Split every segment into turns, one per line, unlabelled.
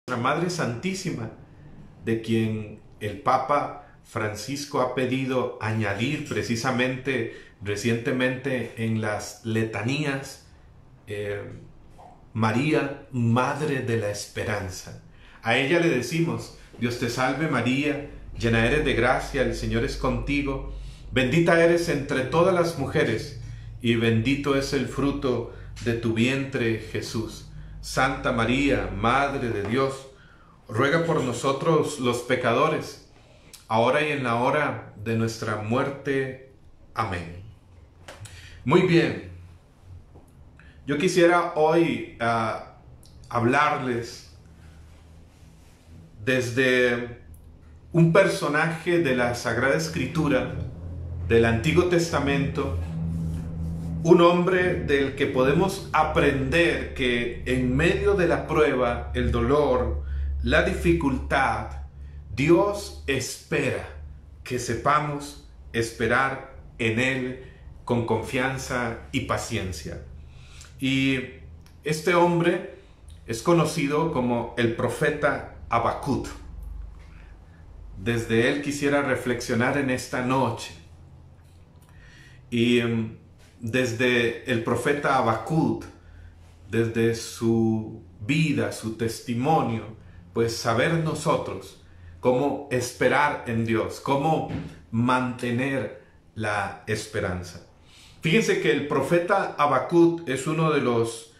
La Madre Santísima, de quien el Papa Francisco ha pedido añadir precisamente recientemente en las letanías, María, Madre de la Esperanza. A ella le decimos: Dios te salve María, llena eres de gracia, el Señor es contigo, bendita eres entre todas las mujeres, y bendito es el fruto de tu vientre, Jesús. Santa María, Madre de Dios, ruega por nosotros los pecadores, ahora y en la hora de nuestra muerte. Amén. Muy bien, yo quisiera hoy hablarles desde un personaje de la Sagrada Escritura, del Antiguo Testamento, un hombre del que podemos aprender que en medio de la prueba, el dolor, la dificultad, Dios espera que sepamos esperar en Él con confianza y paciencia. Y este hombre es conocido como el profeta Habacuc. Desde él quisiera reflexionar en esta noche. Y desde el profeta Habacuc, desde su vida, su testimonio, pues saber nosotros cómo esperar en Dios, cómo mantener la esperanza. Fíjense que el profeta Habacuc es uno de los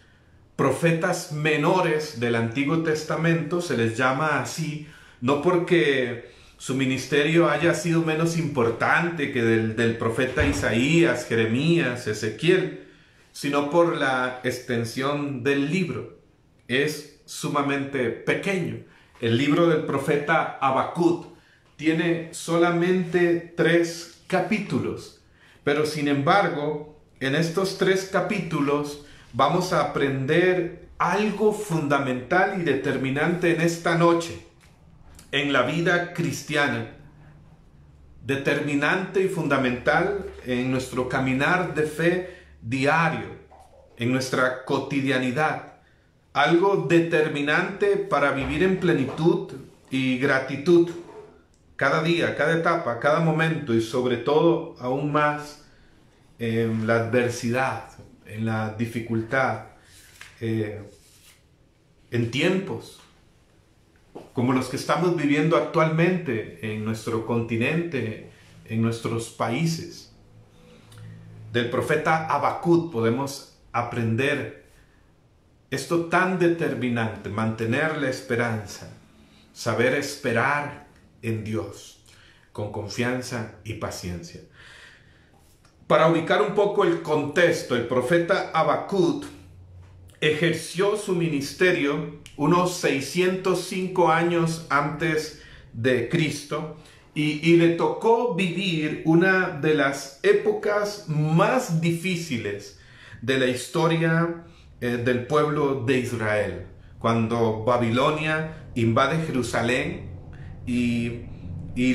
profetas menores del Antiguo Testamento. Se les llama así, no porque su ministerio haya sido menos importante que del profeta Isaías, Jeremías, Ezequiel, sino por la extensión del libro. Es sumamente pequeño. El libro del profeta Habacuc tiene solamente 3 capítulos, pero sin embargo, en estos 3 capítulos vamos a aprender algo fundamental y determinante en esta noche, en la vida cristiana, determinante y fundamental en nuestro caminar de fe diario, en nuestra cotidianidad, algo determinante para vivir en plenitud y gratitud, cada día, cada etapa, cada momento, y sobre todo aún más en la adversidad, en la dificultad, en tiempos como los que estamos viviendo actualmente en nuestro continente, en nuestros países. Del profeta Habacuc podemos aprender esto tan determinante: mantener la esperanza, saber esperar en Dios con confianza y paciencia. Para ubicar un poco el contexto, el profeta Habacuc ejerció su ministerio unos 605 años antes de Cristo y le tocó vivir una de las épocas más difíciles de la historia del pueblo de Israel, cuando Babilonia invade Jerusalén y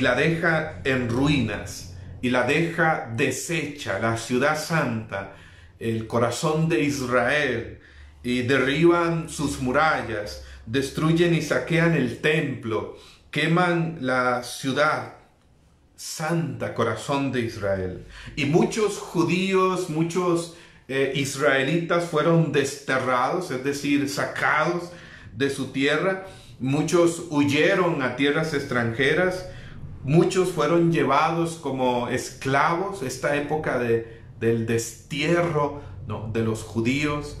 la deja en ruinas, y la deja deshecha, la ciudad santa, el corazón de Israel, y derriban sus murallas, destruyen y saquean el templo, queman la ciudad santa, corazón de Israel. Y muchos judíos, muchos israelitas fueron desterrados, es decir, sacados de su tierra. Muchos huyeron a tierras extranjeras, muchos fueron llevados como esclavos. Esta época del destierro, ¿no?, de los judíos.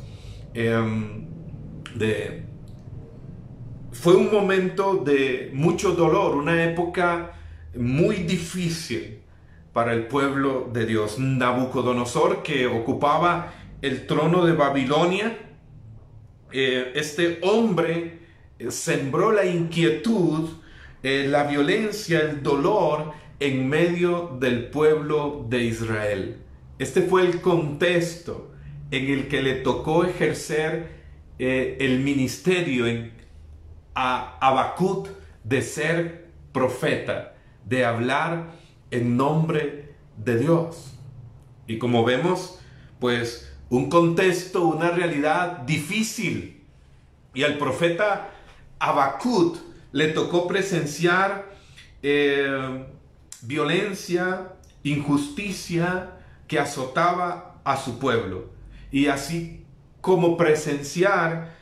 Fue un momento de mucho dolor, una época muy difícil para el pueblo de Dios. Nabucodonosor, que ocupaba el trono de Babilonia, este hombre sembró la inquietud, la violencia, el dolor en medio del pueblo de Israel. Este fue el contexto en el que le tocó ejercer el ministerio a Habacuc de ser profeta, de hablar en nombre de Dios. Y como vemos, pues un contexto, una realidad difícil. Y al profeta Habacuc le tocó presenciar violencia, injusticia que azotaba a su pueblo. Y así como presenciar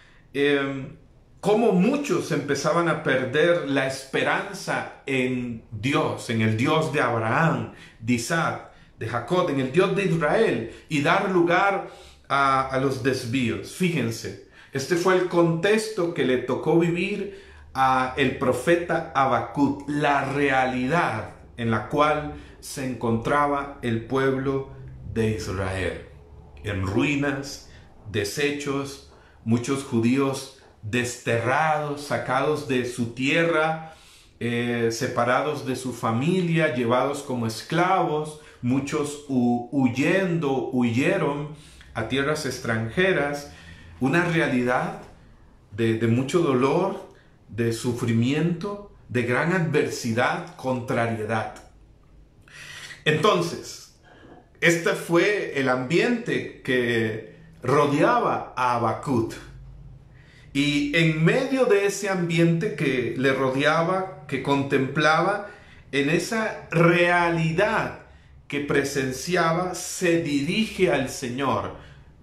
cómo muchos empezaban a perder la esperanza en Dios, en el Dios de Abraham, de Isaac, de Jacob, en el Dios de Israel, y dar lugar a los desvíos. Fíjense, este fue el contexto que le tocó vivir a el profeta Habacuc, la realidad en la cual se encontraba el pueblo de Israel, en ruinas, deshechos, muchos judíos desterrados, sacados de su tierra, separados de su familia, llevados como esclavos, muchos huyeron a tierras extranjeras, una realidad de mucho dolor, de sufrimiento, de gran adversidad, contrariedad. Entonces, este fue el ambiente que rodeaba a Habacuc. Y en medio de ese ambiente que le rodeaba, que contemplaba, en esa realidad que presenciaba, se dirige al Señor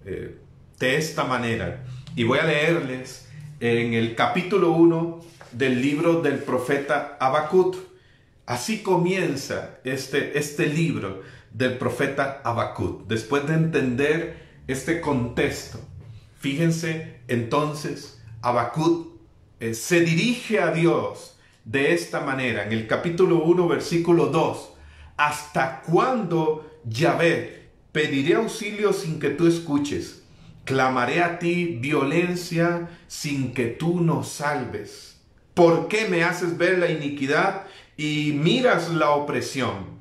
de esta manera. Y voy a leerles en el capítulo 1 del libro del profeta Habacuc. Así comienza este libro del profeta Habacuc. Después de entender este contexto, fíjense entonces, Habacuc se dirige a Dios de esta manera. En el capítulo 1, versículo 2. ¿Hasta cuándo, Yahvé, pediré auxilio sin que tú escuches? Clamaré a ti violencia sin que tú nos salves. ¿Por qué me haces ver la iniquidad y miras la opresión?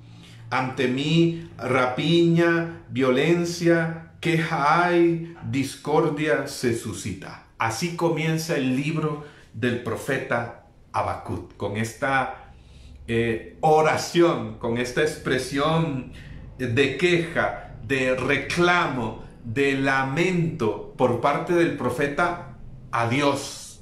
Ante mí rapiña, violencia, queja hay, discordia se suscita. Así comienza el libro del profeta Habacuc, con esta oración, con esta expresión de queja, de reclamo, de lamento por parte del profeta a Dios.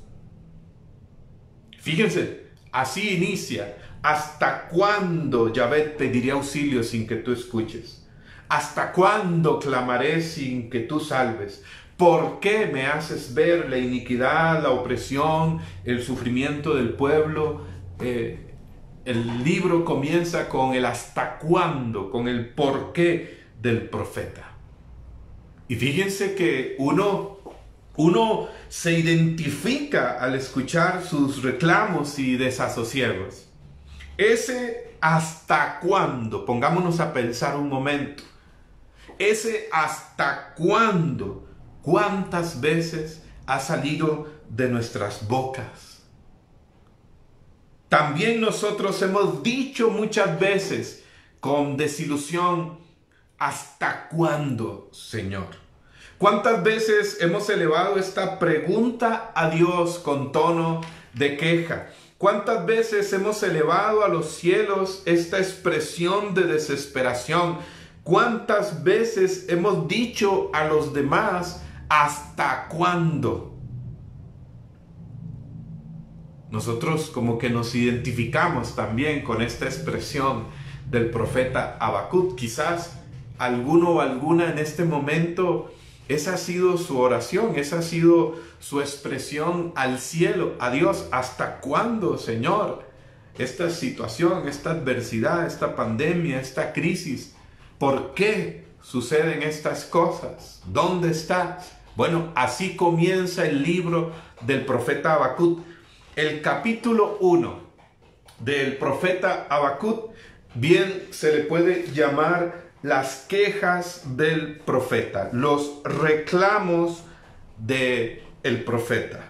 Fíjense, así inicia. ¿Hasta cuándo, Yahvé, pediré auxilio sin que tú escuches? ¿Hasta cuándo clamaré sin que tú salves? ¿Por qué me haces ver la iniquidad, la opresión, el sufrimiento del pueblo? El libro comienza con el hasta cuándo, con el por qué del profeta. Y fíjense que uno se identifica al escuchar sus reclamos y desasosiegos. Ese hasta cuándo, pongámonos a pensar un momento, ese hasta cuándo, ¿cuántas veces ha salido de nuestras bocas? También nosotros hemos dicho muchas veces con desilusión, ¿hasta cuándo, Señor? ¿Cuántas veces hemos elevado esta pregunta a Dios con tono de queja? ¿Cuántas veces hemos elevado a los cielos esta expresión de desesperación? ¿Cuántas veces hemos dicho a los demás, ¿hasta cuándo? Nosotros como que nos identificamos también con esta expresión del profeta Habacuc. Quizás alguno o alguna en este momento, esa ha sido su oración, esa ha sido su expresión al cielo, a Dios. ¿Hasta cuándo, Señor? Esta situación, esta adversidad, esta pandemia, esta crisis, ¿por qué suceden estas cosas? ¿Dónde estás? Bueno, así comienza el libro del profeta Habacuc. El capítulo 1 del profeta Habacuc, bien se le puede llamar las quejas del profeta, los reclamos del profeta.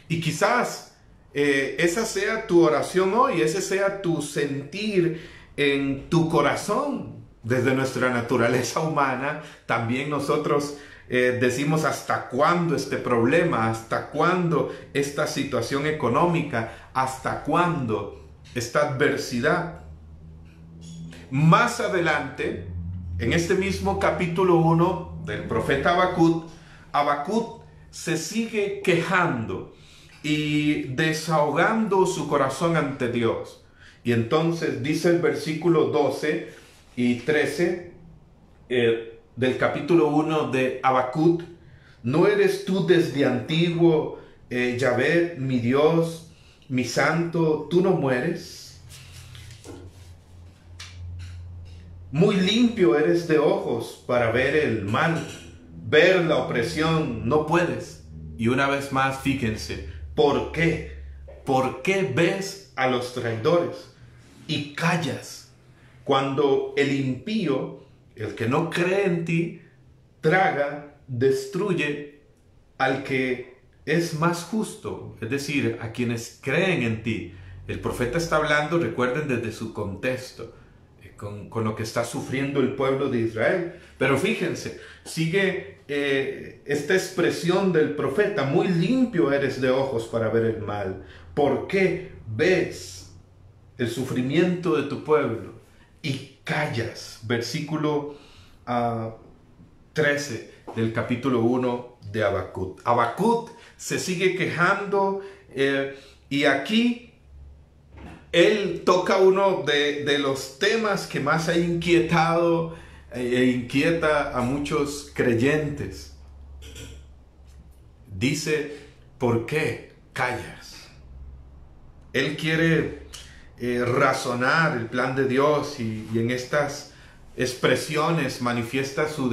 Y quizás esa sea tu oración hoy, ese sea tu sentir en tu corazón. Desde nuestra naturaleza humana, también nosotros decimos hasta cuándo este problema, hasta cuándo esta situación económica, hasta cuándo esta adversidad. Más adelante, en este mismo capítulo 1 del profeta Habacuc, Habacuc se sigue quejando y desahogando su corazón ante Dios. Y entonces dice el versículo 12 y 13 del capítulo 1 de Habacuc: ¿no eres tú desde antiguo, Yahvé, mi Dios, mi santo, tú no mueres? Muy limpio eres de ojos para ver el mal, ver la opresión no puedes. Y una vez más, fíjense, ¿por qué? ¿Por qué ves a los traidores y callas cuando el impío, el que no cree en ti, traga, destruye al que es más justo, es decir, a quienes creen en ti? El profeta está hablando, recuerden, desde su contexto, con lo que está sufriendo el pueblo de Israel. Pero fíjense, sigue esta expresión del profeta: muy limpio eres de ojos para ver el mal. ¿Por qué ves el sufrimiento de tu pueblo y callas? Versículo 13 del capítulo 1 de Habacuc. Habacuc se sigue quejando y aquí él toca uno de los temas que más ha inquietado e inquieta a muchos creyentes. Dice: ¿por qué callas? Él quiere razonar el plan de Dios y en estas expresiones manifiesta su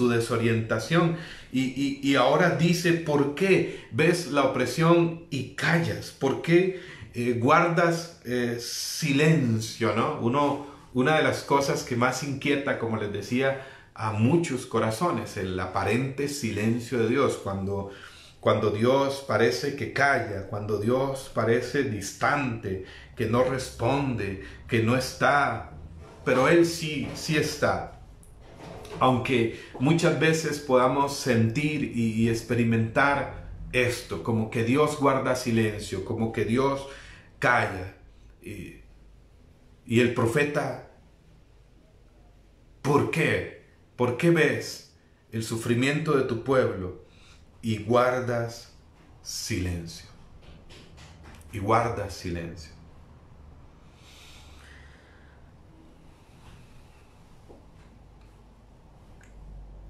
desorientación. Y ahora dice: ¿por qué ves la opresión y callas? ¿Por qué guardas silencio, ¿no? Una de las cosas que más inquieta, como les decía, a muchos corazones, el aparente silencio de Dios, cuando Dios parece que calla, cuando Dios parece distante, que no responde, que no está, pero Él sí está. Aunque muchas veces podamos sentir y experimentar esto, como que Dios guarda silencio, como que Dios calla. Y el profeta: ¿por qué? ¿Por qué ves el sufrimiento de tu pueblo y guardas silencio? Y guardas silencio.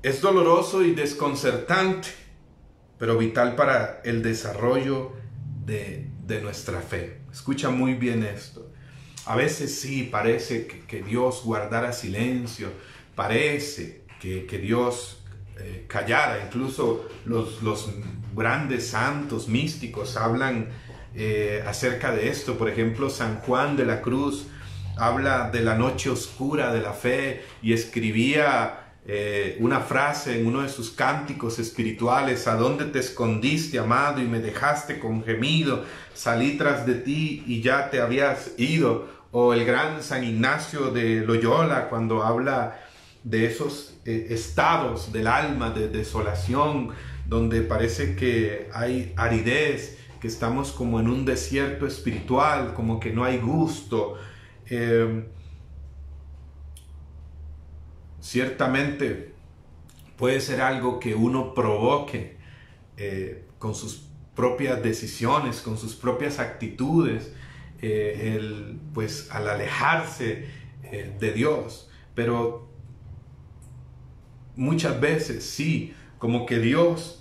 Es doloroso y desconcertante, pero vital para el desarrollo de nuestra fe. Escucha muy bien esto. A veces sí parece que Dios guardara silencio, parece que Dios callara. Incluso los grandes santos místicos hablan acerca de esto. Por ejemplo, San Juan de la Cruz habla de la noche oscura de la fe y escribía una frase en uno de sus cánticos espirituales: ¿a dónde te escondiste, amado, y me dejaste con gemido? Salí tras de ti y ya te habías ido. O el gran San Ignacio de Loyola, cuando habla de esos estados del alma de desolación, donde parece que hay aridez, que estamos como en un desierto espiritual, como que no hay gusto. Ciertamente puede ser algo que uno provoque con sus propias decisiones, con sus propias actitudes, pues al alejarse de Dios. Pero muchas veces sí, como que Dios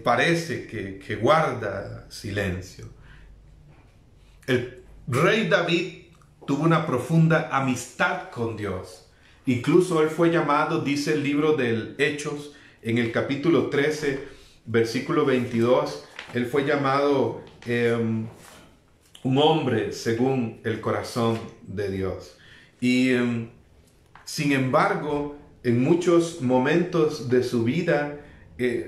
parece que guarda silencio. El rey David tuvo una profunda amistad con Dios. Incluso él fue llamado, dice el libro de Hechos, en el capítulo 13, versículo 22, él fue llamado un hombre según el corazón de Dios. Y sin embargo, en muchos momentos de su vida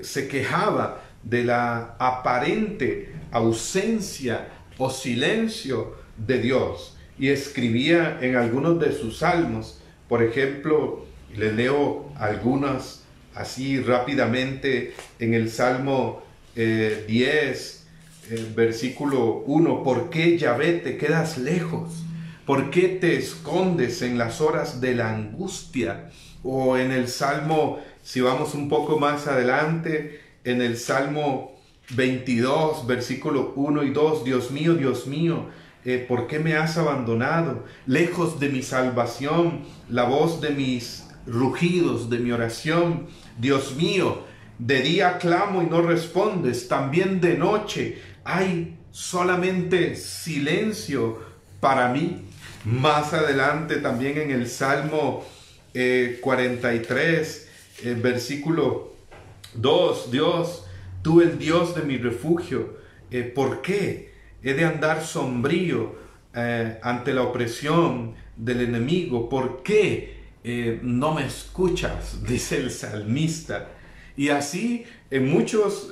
se quejaba de la aparente ausencia o silencio de Dios, y escribía en algunos de sus salmos. Por ejemplo, le leo algunas así rápidamente. En el Salmo 10, versículo 1: ¿por qué, Yahvé, te quedas lejos? ¿Por qué te escondes en las horas de la angustia? O en el Salmo, si vamos un poco más adelante, en el Salmo 22, versículo 1 y 2, Dios mío, ¿por qué me has abandonado? Lejos de mi salvación, la voz de mis rugidos, de mi oración. Dios mío, de día clamo y no respondes, también de noche hay solamente silencio para mí. Más adelante también en el Salmo 43, versículo 2, Dios, tú el Dios de mi refugio, ¿por qué he de andar sombrío ante la opresión del enemigo? ¿Por qué no me escuchas?, dice el salmista. Y así en muchos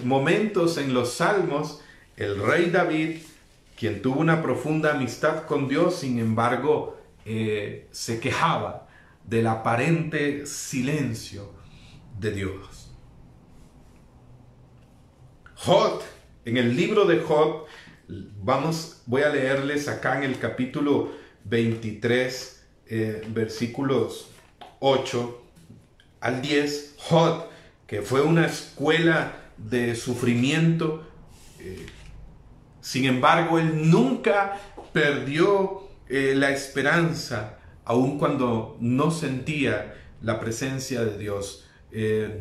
momentos en los salmos, el rey David, quien tuvo una profunda amistad con Dios, sin embargo, se quejaba del aparente silencio de Dios. Job, en el libro de Job, voy a leerles acá en el capítulo 23, versículos 8 al 10, Job, que fue una escuela de sufrimiento, sin embargo, él nunca perdió la esperanza, aun cuando no sentía la presencia de Dios.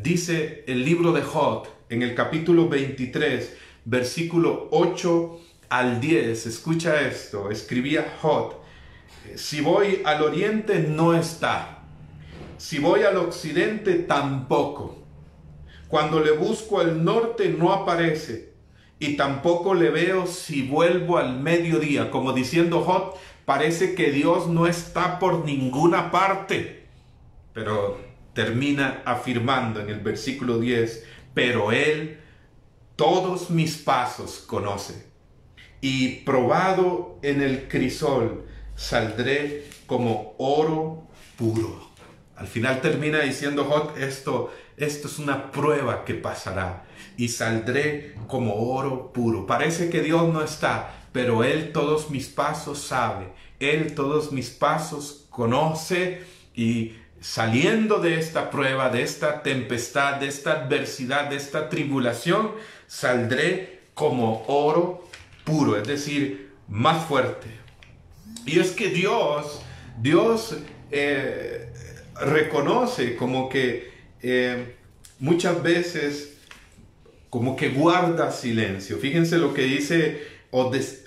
Dice el libro de Job, en el capítulo 23, versículo 8 al 10, escucha esto, escribía Job: si voy al oriente no está, si voy al occidente tampoco, cuando le busco al norte no aparece, y tampoco le veo si vuelvo al mediodía. Como diciendo Job, parece que Dios no está por ninguna parte. Pero termina afirmando en el versículo 10, pero Él todos mis pasos conoce, y probado en el crisol saldré como oro puro. Al final termina diciendo Job, esto es una prueba que pasará, y saldré como oro puro. Parece que Dios no está, pero Él todos mis pasos sabe, Él todos mis pasos conoce, y saliendo de esta prueba, de esta tempestad, de esta adversidad, de esta tribulación, saldré como oro puro, es decir, más fuerte. Y es que Dios reconoce como que muchas veces como que guarda silencio. Fíjense lo que dice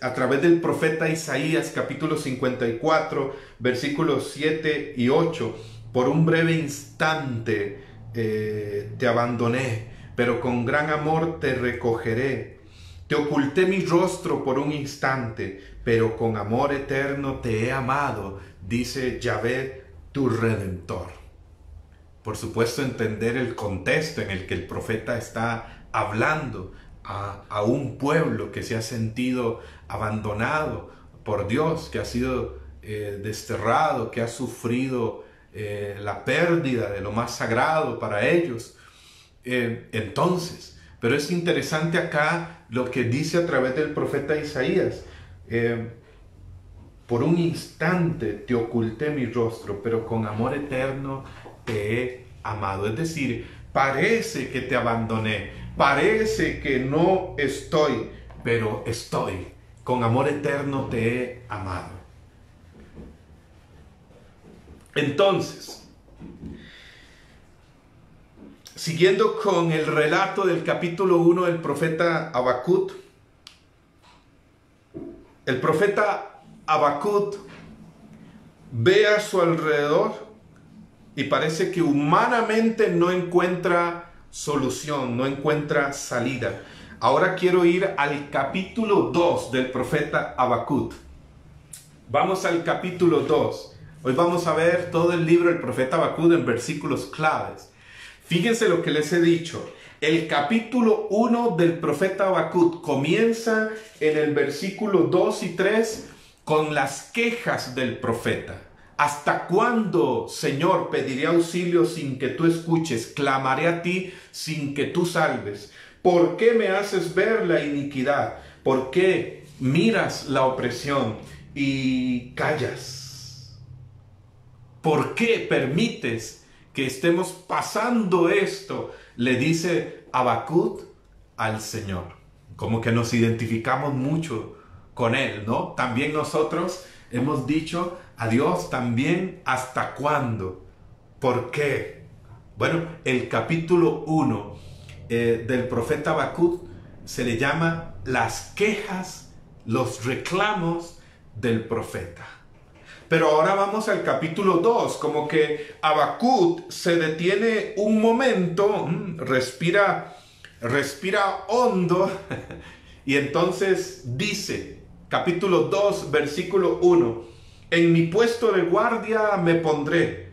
a través del profeta Isaías, capítulo 54, versículos 7 y 8. Por un breve instante te abandoné, pero con gran amor te recogeré. Te oculté mi rostro por un instante, pero con amor eterno te he amado, dice Yahvé, tu Redentor. Por supuesto, entender el contexto en el que el profeta está hablando a un pueblo que se ha sentido abandonado por Dios, que ha sido desterrado, que ha sufrido la pérdida de lo más sagrado para ellos. Entonces, pero es interesante acá lo que dice a través del profeta Isaías. Por un instante te oculté mi rostro, pero con amor eterno te he amado. Es decir, parece que te abandoné, parece que no estoy, pero estoy. Con amor eterno te he amado. Entonces, siguiendo con el relato del capítulo 1 del profeta Habacuc, el profeta Habacuc ve a su alrededor y parece que humanamente no encuentra solución, no encuentra salida. Ahora quiero ir al capítulo 2 del profeta Habacuc. Vamos al capítulo 2. Hoy vamos a ver todo el libro del profeta Habacuc en versículos claves. Fíjense lo que les he dicho. El capítulo 1 del profeta Habacuc comienza en el versículo 2 y 3 con las quejas del profeta. ¿Hasta cuándo, Señor, pediré auxilio sin que tú escuches? Clamaré a ti sin que tú salves. ¿Por qué me haces ver la iniquidad? ¿Por qué miras la opresión y callas? ¿Por qué permites que estemos pasando esto? Le dice Habacuc al Señor. Como que nos identificamos mucho con Él, ¿no? También nosotros hemos dicho a Dios también, ¿hasta cuándo? ¿Por qué? Bueno, el capítulo 1 del profeta Habacuc se le llama las quejas, los reclamos del profeta. Pero ahora vamos al capítulo 2, como que Habacuc se detiene un momento, respira hondo, y entonces dice, capítulo 2, versículo 1, en mi puesto de guardia me pondré,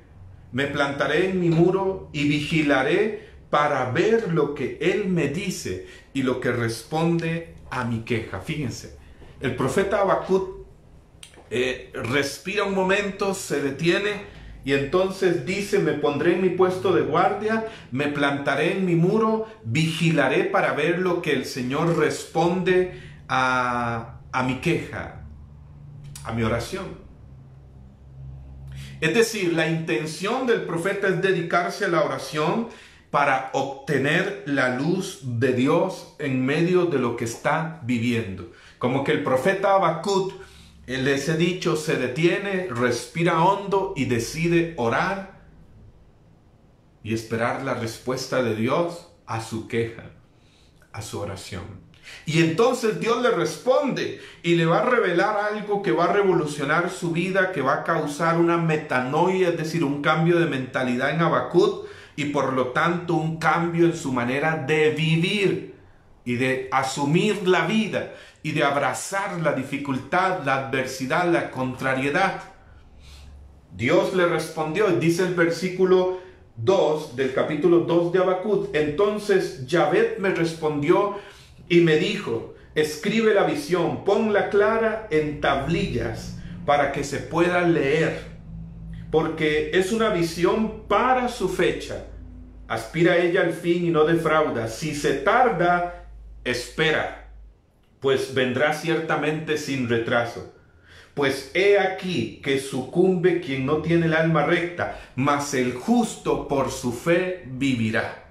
me plantaré en mi muro y vigilaré para ver lo que Él me dice y lo que responde a mi queja. Fíjense, el profeta Habacuc respira un momento, se detiene y entonces dice, me pondré en mi puesto de guardia, me plantaré en mi muro, vigilaré para ver lo que el Señor responde a mi queja, a mi oración. Es decir, la intención del profeta es dedicarse a la oración para obtener la luz de Dios en medio de lo que está viviendo. Como que el profeta Habacuc, les he dicho, se detiene, respira hondo y decide orar y esperar la respuesta de Dios a su queja, a su oración. Y entonces Dios le responde y le va a revelar algo que va a revolucionar su vida, que va a causar una metanoia, es decir, un cambio de mentalidad en Habacuc y por lo tanto un cambio en su manera de vivir y de asumir la vida y de abrazar la dificultad, la adversidad, la contrariedad. Dios le respondió, dice el versículo 2 del capítulo 2 de Habacuc, entonces Yahvé me respondió y me dijo, escribe la visión, ponla clara en tablillas para que se pueda leer, porque es una visión para su fecha. Aspira ella al fin y no defrauda. Si se tarda, espera, pues vendrá ciertamente sin retraso. Pues he aquí que sucumbe quien no tiene el alma recta, mas el justo por su fe vivirá.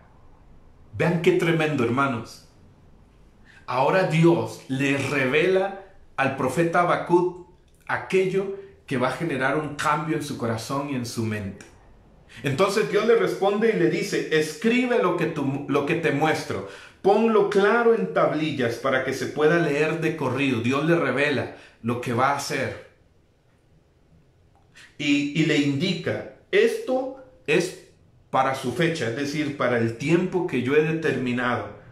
Vean qué tremendo, hermanos. Ahora Dios le revela al profeta Habacuc aquello que va a generar un cambio en su corazón y en su mente. Entonces Dios le responde y le dice, escribe lo que te muestro, ponlo claro en tablillas para que se pueda leer de corrido. Dios le revela lo que va a hacer. Y le indica, esto es para su fecha, es decir, para el tiempo que yo he determinado.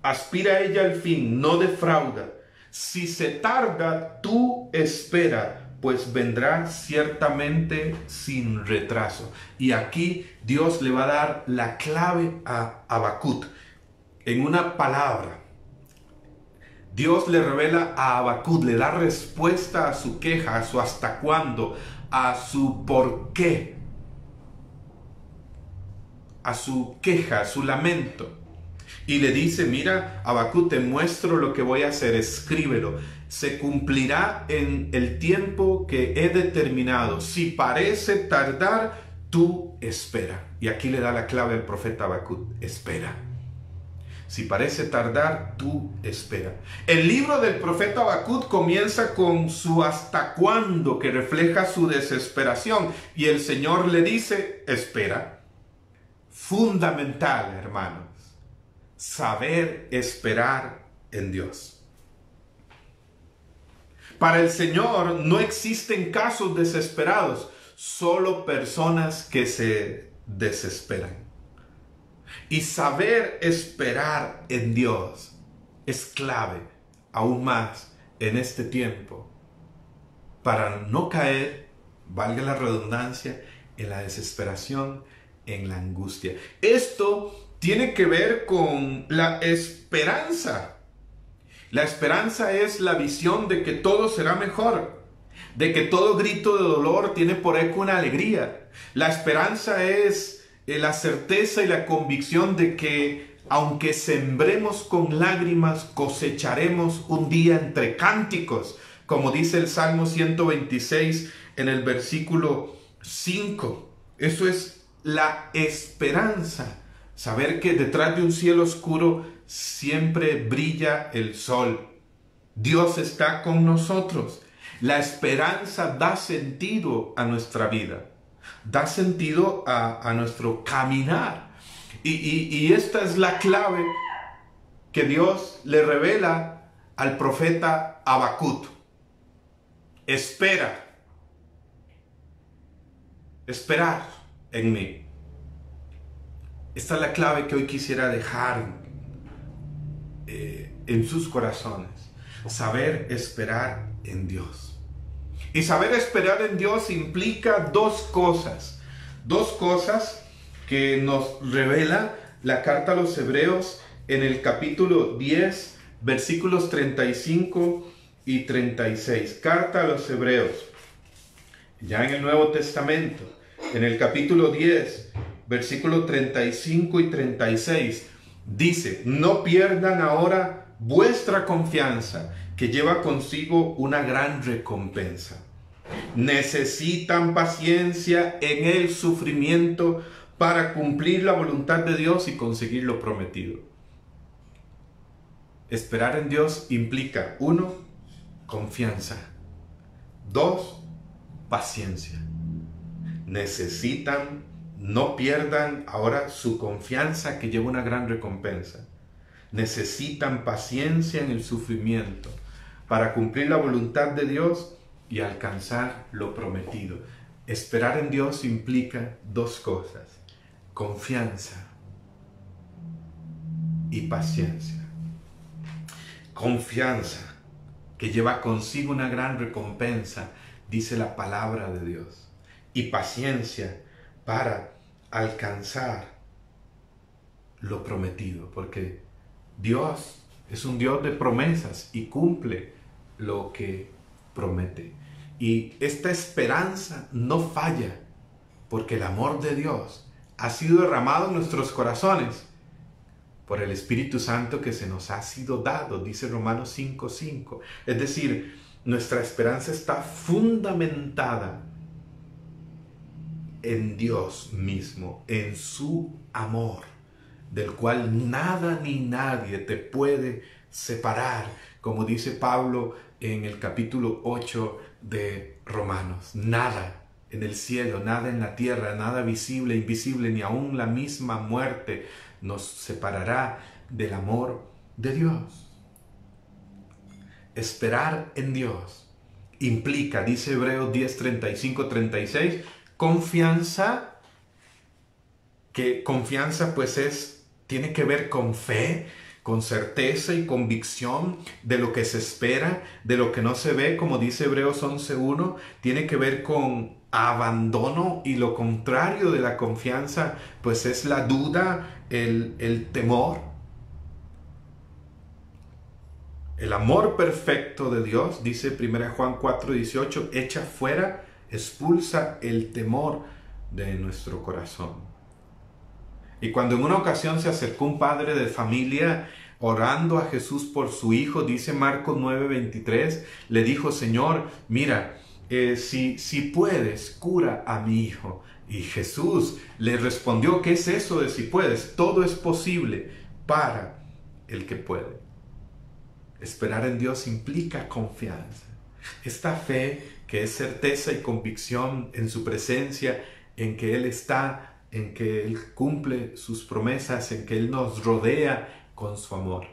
Aspira ella al fin, no defrauda. Si se tarda, tú espera, pues vendrá ciertamente sin retraso. Y aquí Dios le va a dar la clave a Habacuc en una palabra. Dios le revela a Habacuc, le da respuesta a su queja, a su hasta cuándo, a su por qué, a su queja, a su lamento. Y le dice, mira, Habacuc, te muestro lo que voy a hacer, escríbelo. Se cumplirá en el tiempo que he determinado. Si parece tardar, tú espera. Y aquí le da la clave al profeta Habacuc, espera. Si parece tardar, tú espera. El libro del profeta Habacuc comienza con su hasta cuándo, que refleja su desesperación. Y el Señor le dice, espera. Fundamental, hermanos. Saber esperar en Dios. Para el Señor no existen casos desesperados, solo personas que se desesperan. Y saber esperar en Dios es clave aún más en este tiempo para no caer, valga la redundancia, en la desesperación, en la angustia. Esto tiene que ver con la esperanza. La esperanza es la visión de que todo será mejor, de que todo grito de dolor tiene por eco una alegría. La esperanza es la certeza y la convicción de que aunque sembremos con lágrimas, cosecharemos un día entre cánticos, como dice el Salmo 126 en el versículo 5. Eso es la esperanza Saber que detrás de un cielo oscuro siempre brilla el sol. Dios está con nosotros. La esperanza da sentido a nuestra vida, da sentido a nuestro caminar. Y esta es la clave que Dios le revela al profeta Habacuc. Espera, esperar en mí. Esta es la clave que hoy quisiera dejar en sus corazones. Saber esperar en Dios. Y saber esperar en Dios implica dos cosas que nos revela la carta a los Hebreos en el capítulo 10, versículos 35 y 36. Carta a los Hebreos, ya en el Nuevo Testamento, en el capítulo 10, versículos 35 y 36, dice: no pierdan ahora vuestra confianza, que lleva consigo una gran recompensa. Necesitan paciencia en el sufrimiento para cumplir la voluntad de Dios y conseguir lo prometido. Esperar en Dios implica: 1, confianza; 2, paciencia. No pierdan ahora su confianza, que lleva una gran recompensa. Necesitan paciencia en el sufrimiento para cumplir la voluntad de Dios y alcanzar lo prometido. Esperar en Dios implica dos cosas: confianza y paciencia. Confianza, que lleva consigo una gran recompensa, dice la palabra de Dios. Y paciencia para alcanzar lo prometido, porque Dios es un Dios de promesas y cumple lo que promete. Y esta esperanza no falla, porque el amor de Dios ha sido derramado en nuestros corazones por el Espíritu Santo que se nos ha sido dado, dice Romanos 5:5. Es decir, nuestra esperanza está fundamentada en Dios mismo, en su amor, del cual nada ni nadie te puede separar, como dice Pablo en el capítulo 8 de Romanos. Nada en el cielo, nada en la tierra, nada visible, invisible, ni aun la misma muerte nos separará del amor de Dios. Esperar en Dios implica, dice Hebreos 10, 35, 36, confianza, que confianza pues tiene que ver con fe, con certeza y convicción de lo que se espera, de lo que no se ve, como dice Hebreos 11:1, tiene que ver con abandono, y lo contrario de la confianza pues es la duda, el temor. El amor perfecto de Dios, dice 1 Juan 4:18, echa fuera, expulsa el temor de nuestro corazón. Y cuando en una ocasión se acercó un padre de familia orando a Jesús por su hijo, dice Marcos 9:23, le dijo: Señor, mira, si puedes, cura a mi hijo. Y Jesús le respondió: ¿qué es eso de si puedes? Todo es posible para el que puede. Esperar en Dios implica confianza. Esta fe que es certeza y convicción en su presencia, en que Él está, en que Él cumple sus promesas, en que Él nos rodea con su amor.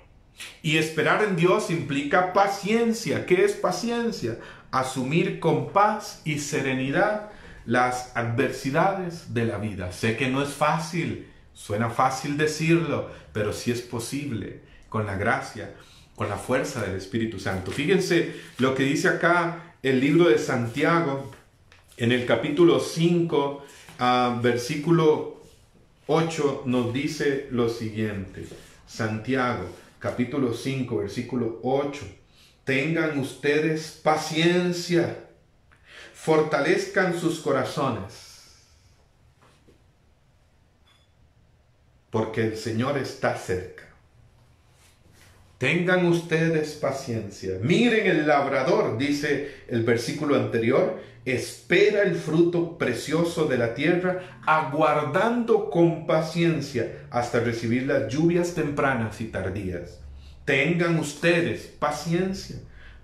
Y esperar en Dios implica paciencia. ¿Qué es paciencia? Asumir con paz y serenidad las adversidades de la vida. Sé que no es fácil, suena fácil decirlo, pero sí es posible con la gracia, con la fuerza del Espíritu Santo. Fíjense lo que dice acá el libro de Santiago en el capítulo 5, versículo 8, nos dice lo siguiente. Santiago, capítulo 5, versículo 8. Tengan ustedes paciencia, fortalezcan sus corazones, porque el Señor está cerca. Tengan ustedes paciencia. Miren, el labrador, dice el versículo anterior, espera el fruto precioso de la tierra, aguardando con paciencia hasta recibir las lluvias tempranas y tardías. Tengan ustedes paciencia,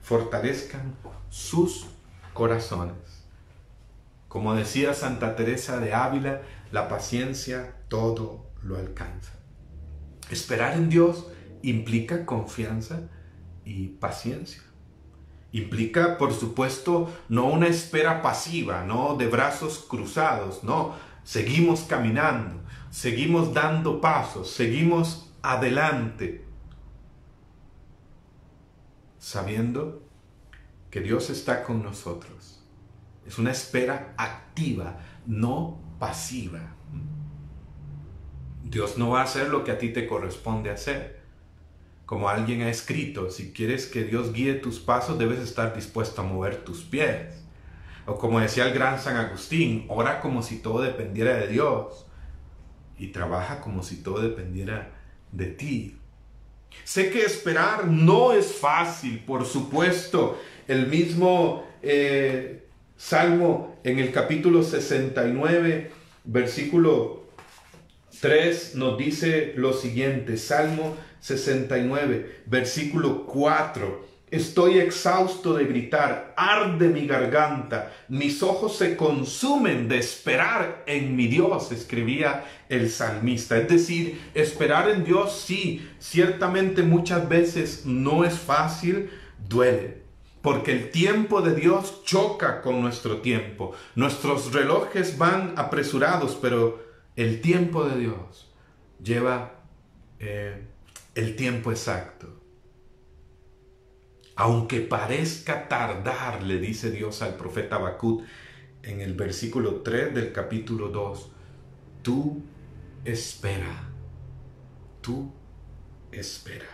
fortalezcan sus corazones. Como decía Santa Teresa de Ávila, la paciencia todo lo alcanza. Esperar en Dios implica confianza y paciencia. Implica, por supuesto, no una espera pasiva, no de brazos cruzados, no. Seguimos caminando, seguimos dando pasos, seguimos adelante, sabiendo que Dios está con nosotros. Es una espera activa, no pasiva. Dios no va a hacer lo que a ti te corresponde hacer. Como alguien ha escrito, si quieres que Dios guíe tus pasos, debes estar dispuesto a mover tus pies. O como decía el gran San Agustín, ora como si todo dependiera de Dios y trabaja como si todo dependiera de ti. Sé que esperar no es fácil, por supuesto. El mismo Salmo en el capítulo 69, versículo 3 nos dice lo siguiente. Salmo 69, versículo 4. Estoy exhausto de gritar, arde mi garganta, mis ojos se consumen de esperar en mi Dios, escribía el salmista. Es decir, esperar en Dios, sí, ciertamente muchas veces no es fácil, duele. Porque el tiempo de Dios choca con nuestro tiempo. Nuestros relojes van apresurados, pero el tiempo de Dios lleva el tiempo exacto. Aunque parezca tardar, le dice Dios al profeta Habacuc en el versículo 3 del capítulo 2, tú espera, tú espera.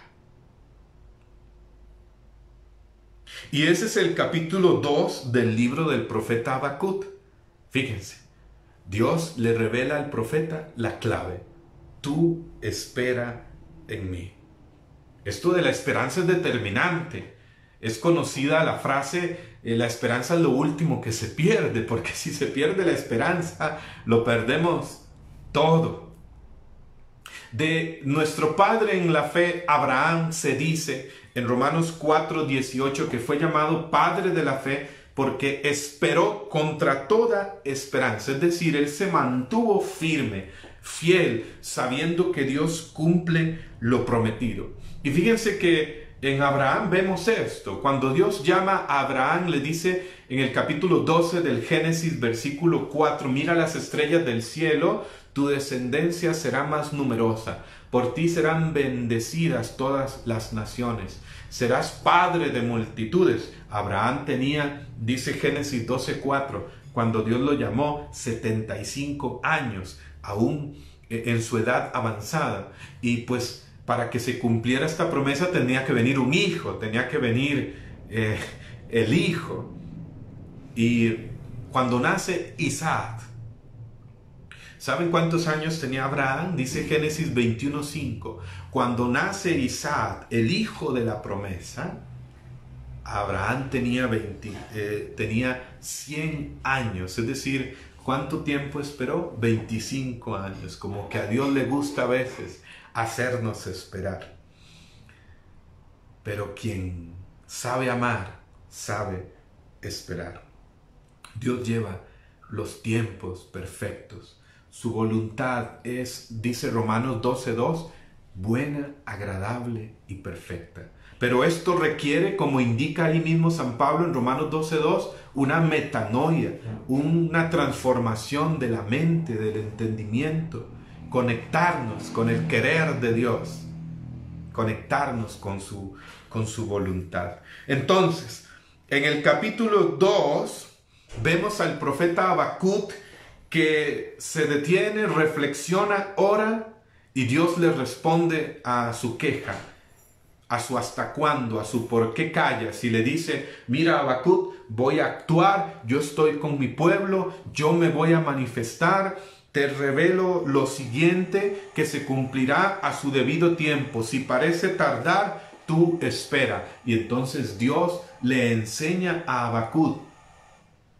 Y ese es el capítulo 2 del libro del profeta Habacuc. Fíjense, Dios le revela al profeta la clave. Tú espera en mí. Esto de la esperanza es determinante. Es conocida la frase, la esperanza es lo último que se pierde, porque si se pierde la esperanza, lo perdemos todo. De nuestro padre en la fe, Abraham, se dice en Romanos 4:18 que fue llamado padre de la fe porque esperó contra toda esperanza. Es decir, él se mantuvo firme, fiel, sabiendo que Dios cumple lo prometido. Y fíjense que en Abraham vemos esto. Cuando Dios llama a Abraham, le dice en el capítulo 12 del Génesis, versículo 4, mira las estrellas del cielo, tu descendencia será más numerosa. Por ti serán bendecidas todas las naciones. Serás padre de multitudes. Abraham tenía, dice Génesis 12:4, cuando Dios lo llamó, 75 años, aún en su edad avanzada. Y pues para que se cumpliera esta promesa tenía que venir un hijo, tenía que venir el hijo. Y cuando nace Isaac, ¿saben cuántos años tenía Abraham? Dice Génesis 21:5. Cuando nace Isaac, el hijo de la promesa, Abraham tenía 100 años. Es decir, ¿cuánto tiempo esperó? 25 años. Como que a Dios le gusta a veces hacernos esperar. Pero quien sabe amar, sabe esperar. Dios lleva los tiempos perfectos. Su voluntad es, dice Romanos 12:2, buena, agradable y perfecta. Pero esto requiere, como indica ahí mismo San Pablo en Romanos 12:2, una metanoia, una transformación de la mente, del entendimiento, conectarnos con el querer de Dios, conectarnos con su voluntad. Entonces, en el capítulo 2 vemos al profeta Habacuc que se detiene, reflexiona, ora y Dios le responde a su queja, a su hasta cuándo, a su por qué callas, y le dice, mira Habacuc, voy a actuar, yo estoy con mi pueblo, yo me voy a manifestar, te revelo lo siguiente que se cumplirá a su debido tiempo. Si parece tardar, tú espera. Y entonces Dios le enseña a Habacuc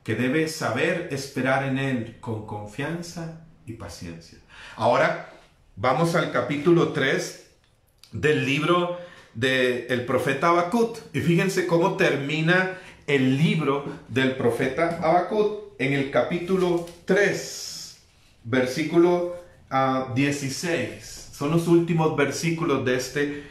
que debe saber esperar en él con confianza y paciencia. Ahora vamos al capítulo 3 del libro del profeta Habacuc. Y fíjense cómo termina el libro del profeta Habacuc. En el capítulo 3, versículo 16. Son los últimos versículos de este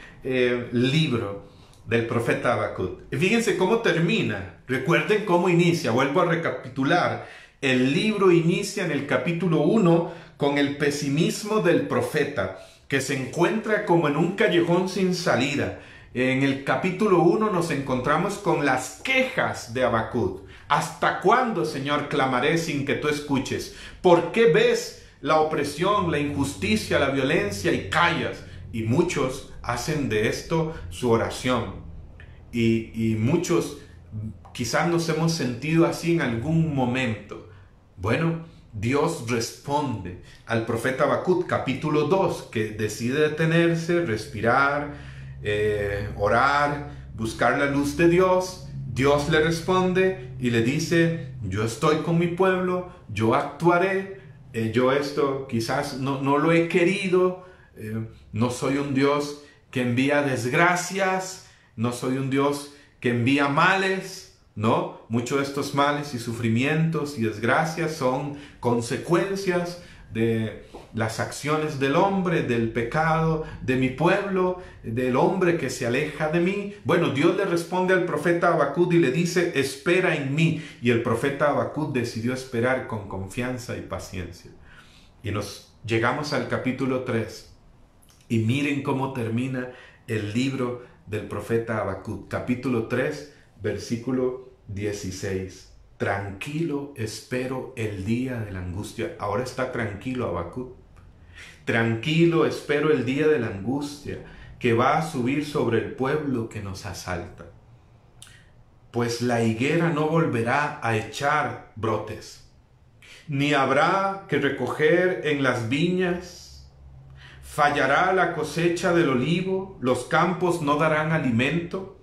libro del profeta Habacuc. Y fíjense cómo termina. Recuerden cómo inicia. Vuelvo a recapitular. El libro inicia en el capítulo 1 con el pesimismo del profeta, que se encuentra como en un callejón sin salida. En el capítulo 1 nos encontramos con las quejas de Habacuc. ¿Hasta cuándo, Señor, clamaré sin que tú escuches? ¿Por qué ves la opresión, la injusticia, la violencia y callas? Y muchos hacen de esto su oración. Y muchos quizás nos hemos sentido así en algún momento. Bueno, Dios responde al profeta Habacuc, capítulo 2, que decide detenerse, respirar, orar, buscar la luz de Dios. Dios le responde y le dice: yo estoy con mi pueblo, yo actuaré, yo esto quizás no lo he querido, no soy un Dios que envía desgracias, no soy un Dios que envía males, ¿no? Muchos de estos males y sufrimientos y desgracias son consecuencias de las acciones del hombre, del pecado de mi pueblo, del hombre que se aleja de mí. Bueno, Dios le responde al profeta Habacuc y le dice: espera en mí. Y el profeta Habacuc decidió esperar con confianza y paciencia. Y nos llegamos al capítulo 3. Y miren cómo termina el libro del profeta Habacuc. Capítulo 3, versículo 16. Tranquilo espero el día de la angustia. Ahora está tranquilo Habacuc. Tranquilo espero el día de la angustia que va a subir sobre el pueblo que nos asalta. Pues la higuera no volverá a echar brotes, ni habrá que recoger en las viñas. Fallará la cosecha del olivo, los campos no darán alimento.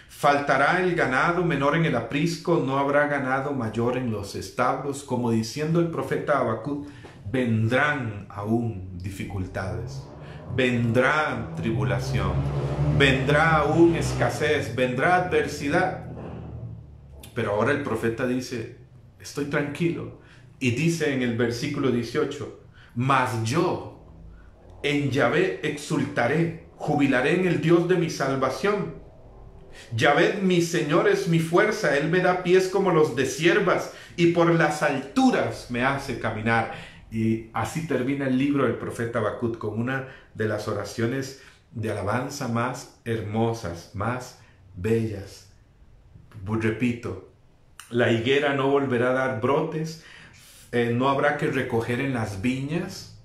Faltará el ganado menor en el aprisco, no habrá ganado mayor en los establos. Como diciendo el profeta Habacuc, vendrán aún dificultades, vendrá tribulación, vendrá aún escasez, vendrá adversidad. Pero ahora el profeta dice: estoy tranquilo. Y dice en el versículo 18: mas yo en Yahvé exultaré, jubilaré en el Dios de mi salvación. Yahvé mi Señor es mi fuerza, Él me da pies como los de ciervas y por las alturas me hace caminar. Y así termina el libro del profeta Habacuc, con una de las oraciones de alabanza más hermosas, más bellas. Repito, la higuera no volverá a dar brotes, no habrá que recoger en las viñas,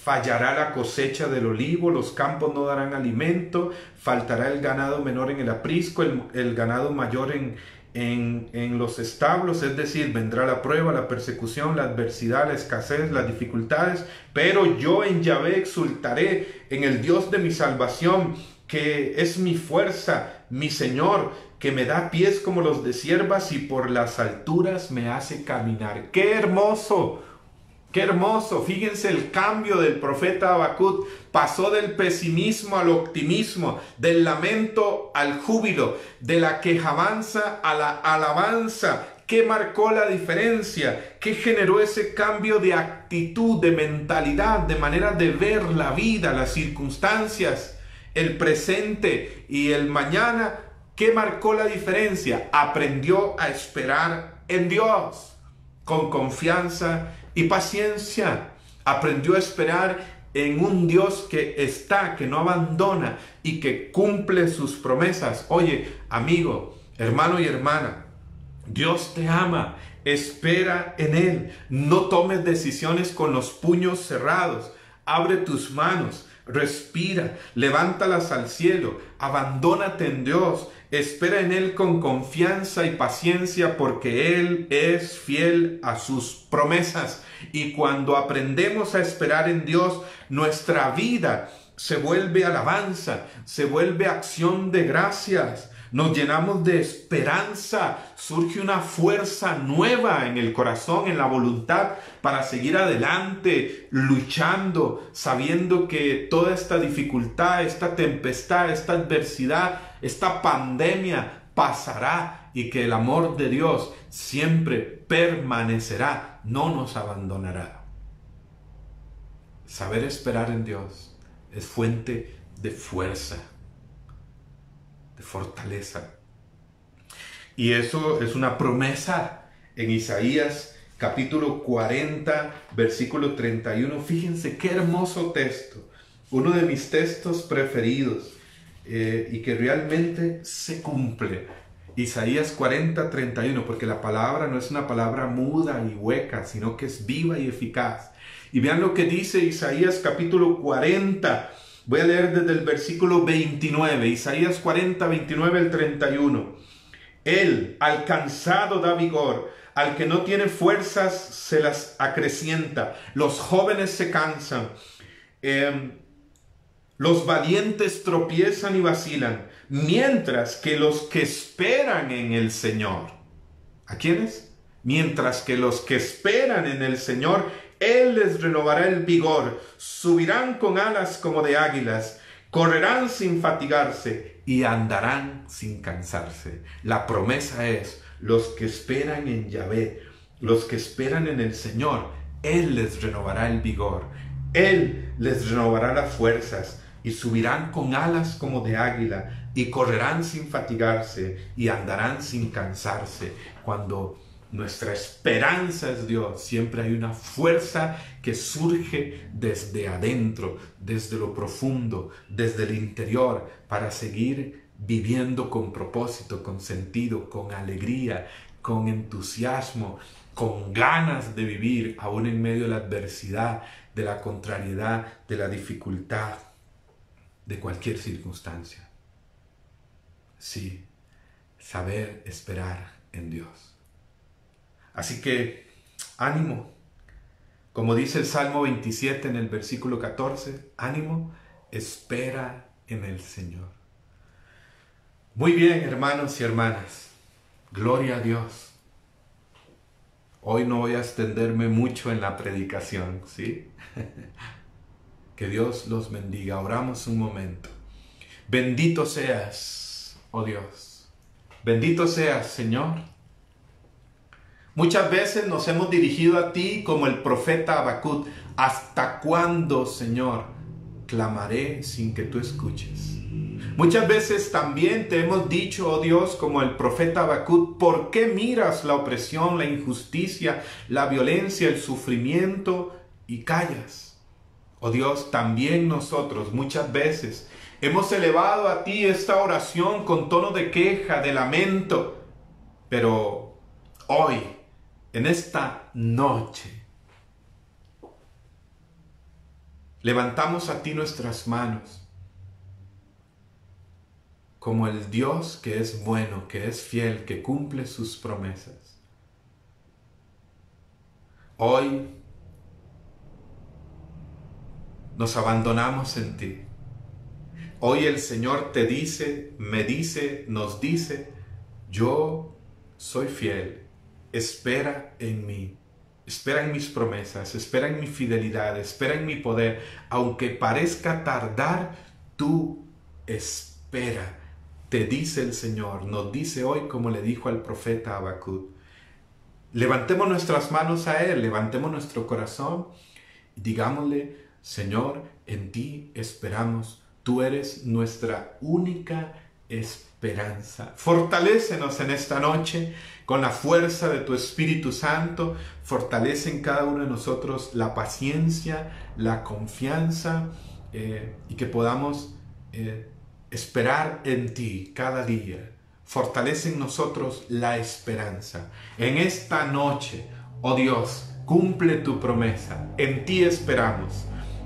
fallará la cosecha del olivo, los campos no darán alimento, faltará el ganado menor en el aprisco, el ganado mayor en los establos, es decir, vendrá la prueba, la persecución, la adversidad, la escasez, las dificultades, pero yo en Yahvé exultaré, en el Dios de mi salvación, que es mi fuerza, mi Señor, que me da pies como los de ciervas y por las alturas me hace caminar. ¡Qué hermoso! ¡Qué hermoso! Fíjense el cambio del profeta Habacuc. Pasó del pesimismo al optimismo, del lamento al júbilo, de la quejabanza a la alabanza. ¿Qué marcó la diferencia? ¿Qué generó ese cambio de actitud, de mentalidad, de manera de ver la vida, las circunstancias, el presente y el mañana? ¿Qué marcó la diferencia? Aprendió a esperar en Dios con confianza y paciencia. Aprendió a esperar en un Dios que está, que no abandona y que cumple sus promesas. Oye, amigo, hermano y hermana, Dios te ama, espera en Él. No tomes decisiones con los puños cerrados. Abre tus manos, respira, levántalas al cielo, abandónate en Dios, espera en Él con confianza y paciencia porque Él es fiel a sus promesas. Y cuando aprendemos a esperar en Dios, nuestra vida se vuelve alabanza, se vuelve acción de gracias. Nos llenamos de esperanza, surge una fuerza nueva en el corazón, en la voluntad, para seguir adelante, luchando, sabiendo que toda esta dificultad, esta tempestad, esta adversidad, esta pandemia pasará y que el amor de Dios siempre permanecerá, no nos abandonará. Saber esperar en Dios es fuente de fuerza, de fortaleza. Y eso es una promesa en Isaías capítulo 40, versículo 31. Fíjense qué hermoso texto, uno de mis textos preferidos y que realmente se cumple. Isaías 40, 31, porque la palabra no es una palabra muda y hueca, sino que es viva y eficaz. Y vean lo que dice Isaías capítulo 40. Voy a leer desde el versículo 29, Isaías 40, 29 al 31. Él, al cansado da vigor, al que no tiene fuerzas se las acrecienta. Los jóvenes se cansan, los valientes tropiezan y vacilan, mientras que los que esperan en el Señor. ¿A quiénes? Mientras que los que esperan en el Señor, Él les renovará el vigor, subirán con alas como de águilas, correrán sin fatigarse y andarán sin cansarse. La promesa es, los que esperan en Yahvé, los que esperan en el Señor, Él les renovará el vigor, Él les renovará las fuerzas y subirán con alas como de águila y correrán sin fatigarse y andarán sin cansarse. Cuando nuestra esperanza es Dios, siempre hay una fuerza que surge desde adentro, desde lo profundo, desde el interior, para seguir viviendo con propósito, con sentido, con alegría, con entusiasmo, con ganas de vivir, aún en medio de la adversidad, de la contrariedad, de la dificultad, de cualquier circunstancia. Sí, saber esperar en Dios. Así que, ánimo. Como dice el Salmo 27 en el versículo 14, ánimo, espera en el Señor. Muy bien, hermanos y hermanas. Gloria a Dios. Hoy no voy a extenderme mucho en la predicación, ¿sí? Que Dios los bendiga. Oramos un momento. Bendito seas, oh Dios. Bendito seas, Señor. Muchas veces nos hemos dirigido a ti como el profeta Habacuc. ¿Hasta cuándo, Señor, clamaré sin que tú escuches? Muchas veces también te hemos dicho, oh Dios, como el profeta Habacuc, ¿por qué miras la opresión, la injusticia, la violencia, el sufrimiento y callas? Oh Dios, también nosotros muchas veces hemos elevado a ti esta oración con tono de queja, de lamento, pero hoy, en esta noche, levantamos a ti nuestras manos como el Dios que es bueno, que es fiel, que cumple sus promesas. Hoy nos abandonamos en ti. Hoy el Señor te dice, me dice, nos dice, yo soy fiel, espera en mí, espera en mis promesas, espera en mi fidelidad, espera en mi poder. Aunque parezca tardar, tú espera. Te dice el Señor, nos dice hoy como le dijo al profeta Habacuc. Levantemos nuestras manos a Él, levantemos nuestro corazón y digámosle, Señor, en ti esperamos. Tú eres nuestra única esperanza. Fortalécenos en esta noche con la fuerza de tu Espíritu Santo. Fortalece en cada uno de nosotros la paciencia, la confianza y que podamos esperar en ti cada día. Fortalece en nosotros la esperanza. En esta noche, oh Dios, cumple tu promesa. En ti esperamos,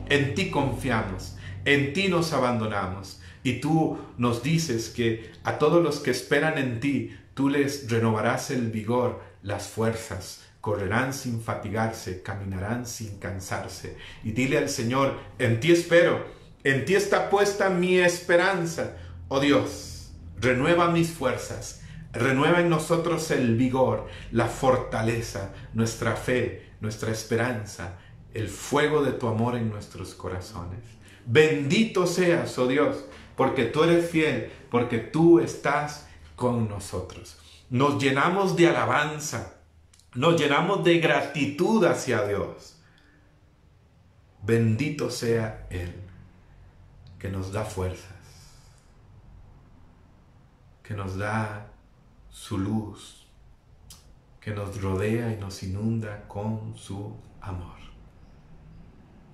en ti confiamos, en ti nos abandonamos. Y tú nos dices que a todos los que esperan en ti, tú les renovarás el vigor, las fuerzas. Correrán sin fatigarse, caminarán sin cansarse. Y dile al Señor, en ti espero. En ti está puesta mi esperanza. Oh Dios, renueva mis fuerzas. Renueva en nosotros el vigor, la fortaleza, nuestra fe, nuestra esperanza, el fuego de tu amor en nuestros corazones. Bendito seas, oh Dios, porque tú eres fiel, porque tú estás con nosotros. Nos llenamos de alabanza, nos llenamos de gratitud hacia Dios. Bendito sea Él, que nos da fuerzas, que nos da su luz, que nos rodea y nos inunda con su amor.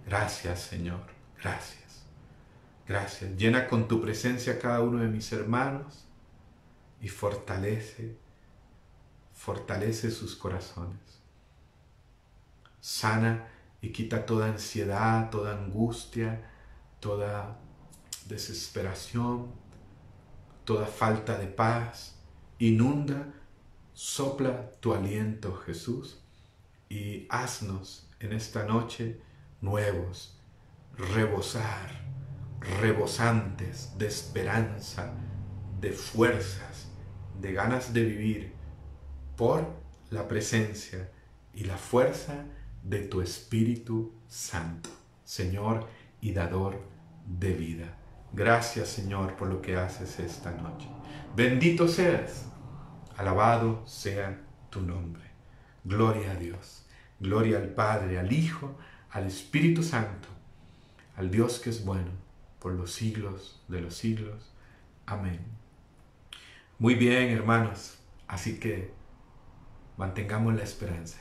Gracias, Señor, gracias, gracias. Llena con tu presencia a cada uno de mis hermanos y fortalece sus corazones. Sana y quita toda ansiedad, toda angustia, toda desesperación, toda falta de paz. Inunda, sopla tu aliento, Jesús, y haznos en esta noche nuevos, rebosantes de esperanza, de fuerzas, de ganas de vivir por la presencia y la fuerza de tu Espíritu Santo, Señor y dador de vida. Gracias, Señor, por lo que haces esta noche. Bendito seas, alabado sea tu nombre. Gloria a Dios, gloria al Padre, al Hijo, al Espíritu Santo, al Dios que es bueno, por los siglos de los siglos. Amén. Muy bien, hermanos, así que mantengamos la esperanza.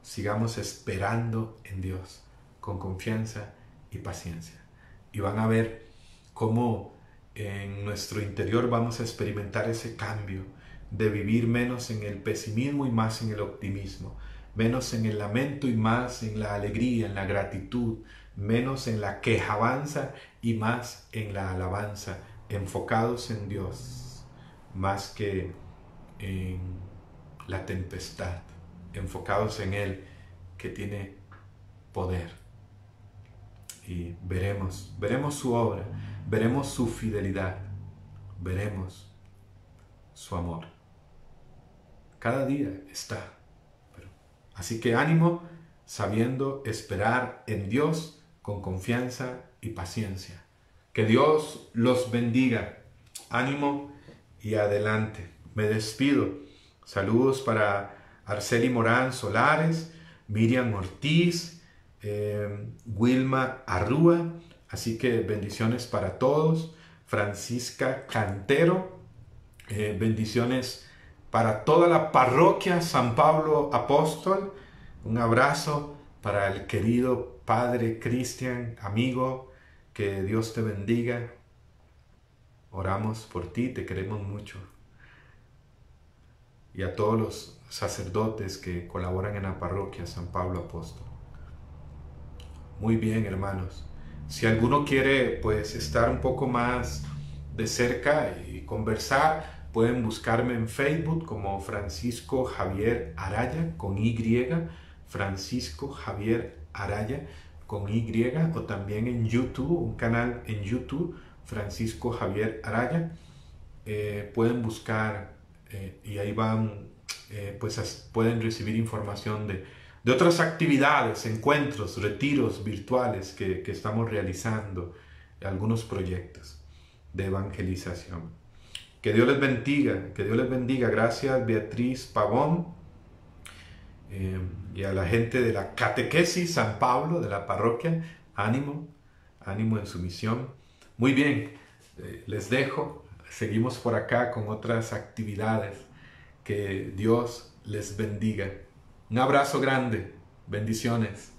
Sigamos esperando en Dios con confianza y paciencia. Y van a ver cómo en nuestro interior vamos a experimentar ese cambio de vivir menos en el pesimismo y más en el optimismo, menos en el lamento y más en la alegría, en la gratitud, menos en la quejabanza y más en la alabanza, enfocados en Dios más que en la tempestad, enfocados en Él que tiene poder. Y veremos su obra, veremos su fidelidad, veremos su amor. Cada día está. Así que ánimo, sabiendo esperar en Dios con confianza y paciencia. Que Dios los bendiga. Ánimo y adelante. Me despido. Saludos para Arceli Morán Solares, Miriam Ortiz, Wilma Arrúa. Así que bendiciones para todos. Francisca Cantero, bendiciones para toda la parroquia San Pablo Apóstol. Un abrazo para el querido Padre Cristian, amigo. Que Dios te bendiga. Oramos por ti, te queremos mucho. Y a todos los sacerdotes que colaboran en la parroquia San Pablo Apóstol. Muy bien, hermanos. Si alguno quiere pues estar un poco más de cerca y conversar, pueden buscarme en Facebook como Francisco Javier Araya con Y, Francisco Javier Araya con Y, o también en YouTube, un canal en YouTube, Francisco Javier Araya. Pueden buscar y ahí van, pues pueden recibir información de otras actividades, encuentros, retiros virtuales que estamos realizando, algunos proyectos de evangelización. Que Dios les bendiga, que Dios les bendiga. Gracias, Beatriz Pavón, y a la gente de la catequesis San Pablo, de la parroquia. Ánimo, ánimo en su misión. Muy bien, les dejo. Seguimos por acá con otras actividades. Que Dios les bendiga. Un abrazo grande. Bendiciones.